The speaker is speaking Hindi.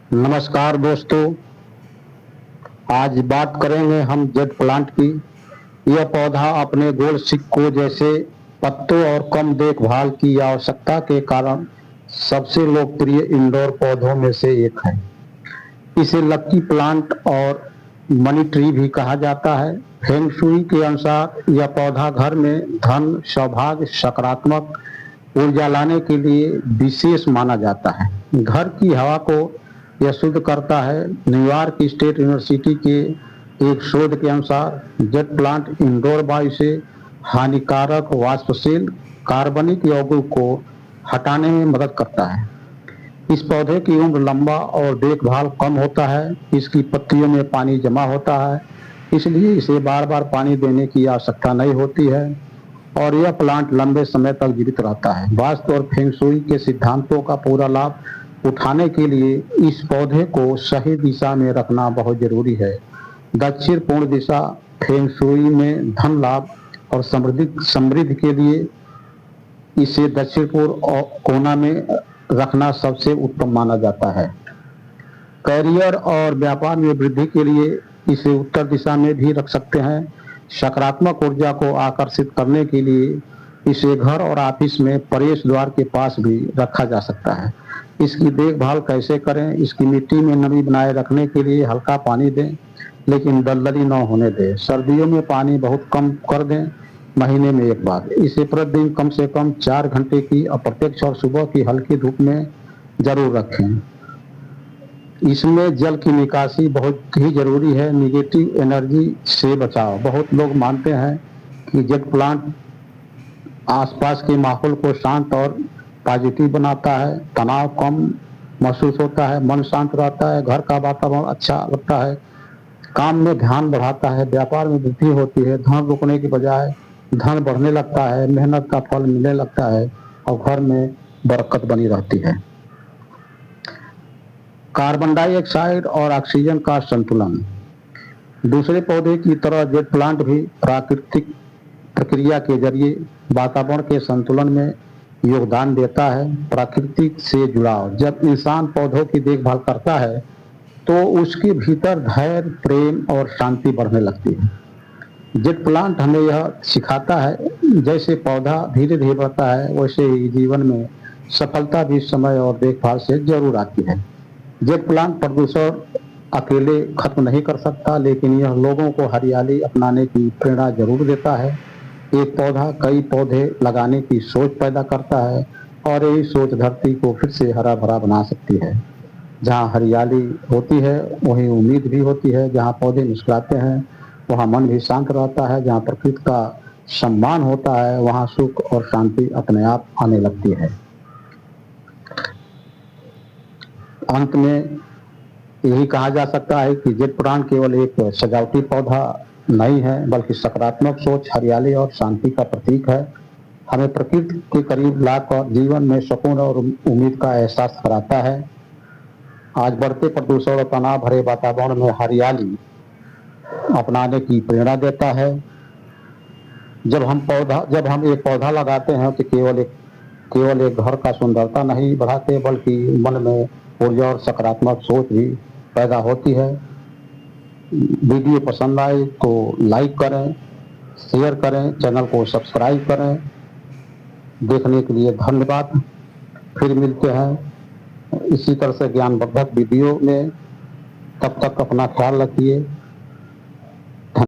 नमस्कार दोस्तों। आज बात करेंगे हम जेट प्लांट की। यह पौधा अपने गोल सिक्कों जैसे पत्तों और कम देखभाल की आवश्यकता के कारण सबसे लोकप्रिय इंडोर पौधों में से एक है। इसे लकी प्लांट और मनी ट्री भी कहा जाता है। फेंग शुई के अनुसार यह पौधा घर में धन, सौभाग्य, सकारात्मक ऊर्जा लाने के लिए विशेष माना जाता है। घर की हवा को यह शुद्ध करता है। न्यूयॉर्क स्टेट यूनिवर्सिटी के एक शोध के अनुसार जेट प्लांट इंडोर वायु से हानिकारक वाष्पशील कार्बनिक यौगिकों को हटाने में मदद करता है। इस पौधे की उम्र लंबा और देखभाल कम होता है। इसकी पत्तियों में पानी जमा होता है, इसलिए इसे बार बार पानी देने की आवश्यकता नहीं होती है और यह प्लांट लंबे समय तक जीवित रहता है। वास्तु और फेंग शुई के सिद्धांतों का पूरा लाभ उठाने के लिए इस पौधे को सही दिशा में रखना बहुत जरूरी है। दक्षिण पूर्ण दिशा फेंग शुई में धन लाभ और समृद्धि के लिए इसे दक्षिण पूर्व कोना में रखना सबसे उत्तम माना जाता है। करियर और व्यापार में वृद्धि के लिए इसे उत्तर दिशा में भी रख सकते हैं। सकारात्मक ऊर्जा को आकर्षित करने के लिए इसे घर और ऑफिस में प्रवेश द्वार के पास भी रखा जा सकता है। इसकी देखभाल कैसे करें? इसकी मिट्टी में नमी बनाए रखने के लिए हल्का पानी दें, लेकिन दलदली न होने दें। सर्दियों में पानी बहुत कम कर दें, महीने में एक बार। इसे प्रतिदिन कम से कम 4 घंटे की अप्रत्यक्ष और सुबह की हल्की धूप में जरूर रखें। इसमें जल की निकासी बहुत ही जरूरी है। निगेटिव एनर्जी से बचाव। बहुत लोग मानते हैं कि जेट प्लांट आसपास के माहौल को शांत और पॉजिटिव बनाता है। तनाव कम महसूस होता है, मन शांत रहता है, घर का वातावरण अच्छा लगता है, काम में ध्यान बढ़ाता है, व्यापार में वृद्धि होती है, धन रुकने की बजाय धन बढ़ने लगता है, मेहनत का फल मिलने लगता है और घर में बरकत बनी रहती है। कार्बन डाइऑक्साइड और ऑक्सीजन का संतुलन। दूसरे पौधे की तरह जेट प्लांट भी प्राकृतिक प्रक्रिया के जरिए वातावरण के संतुलन में योगदान देता है। प्रकृति से जुड़ाव। जब इंसान पौधों की देखभाल करता है तो उसके भीतर धैर्य, प्रेम और शांति बढ़ने लगती है। जेट प्लांट हमें यह सिखाता है, जैसे पौधा धीरे धीरे बढ़ता है वैसे ही जीवन में सफलता भी समय और देखभाल से जरूर आती है। जेट प्लांट प्रदूषण अकेले खत्म नहीं कर सकता, लेकिन यह लोगों को हरियाली अपनाने की प्रेरणा जरूर देता है। एक पौधा कई पौधे लगाने की सोच पैदा करता है और यही सोच धरती को फिर से हरा भरा बना सकती है। जहाँ हरियाली होती है वहीं उम्मीद भी होती है। जहाँ पौधे मुस्कुराते हैं वहाँ मन भी शांत रहता है। जहाँ प्रकृति का सम्मान होता है वहाँ सुख और शांति अपने आप आने लगती है। अंत में यही कहा जा सकता है कि जेट प्लांट केवल एक सजावटी पौधा नहीं है, बल्कि सकारात्मक सोच, हरियाली और शांति का प्रतीक है। हमें प्रकृति के करीब लाकर जीवन में सुकून और उम्मीद का एहसास कराता है। आज बढ़ते प्रदूषण और तनाव भरे वातावरण में हरियाली अपनाने की प्रेरणा देता है। जब हम एक पौधा लगाते हैं तो केवल एक घर का सुंदरता नहीं बढ़ाते, बल्कि मन में ऊर्जा और सकारात्मक सोच भी पैदा होती है। वीडियो पसंद आए तो लाइक करें, शेयर करें, चैनल को सब्सक्राइब करें। देखने के लिए धन्यवाद। फिर मिलते हैं इसी तरह से ज्ञानवर्धक वीडियो में। तब तक अपना ख्याल रखिए।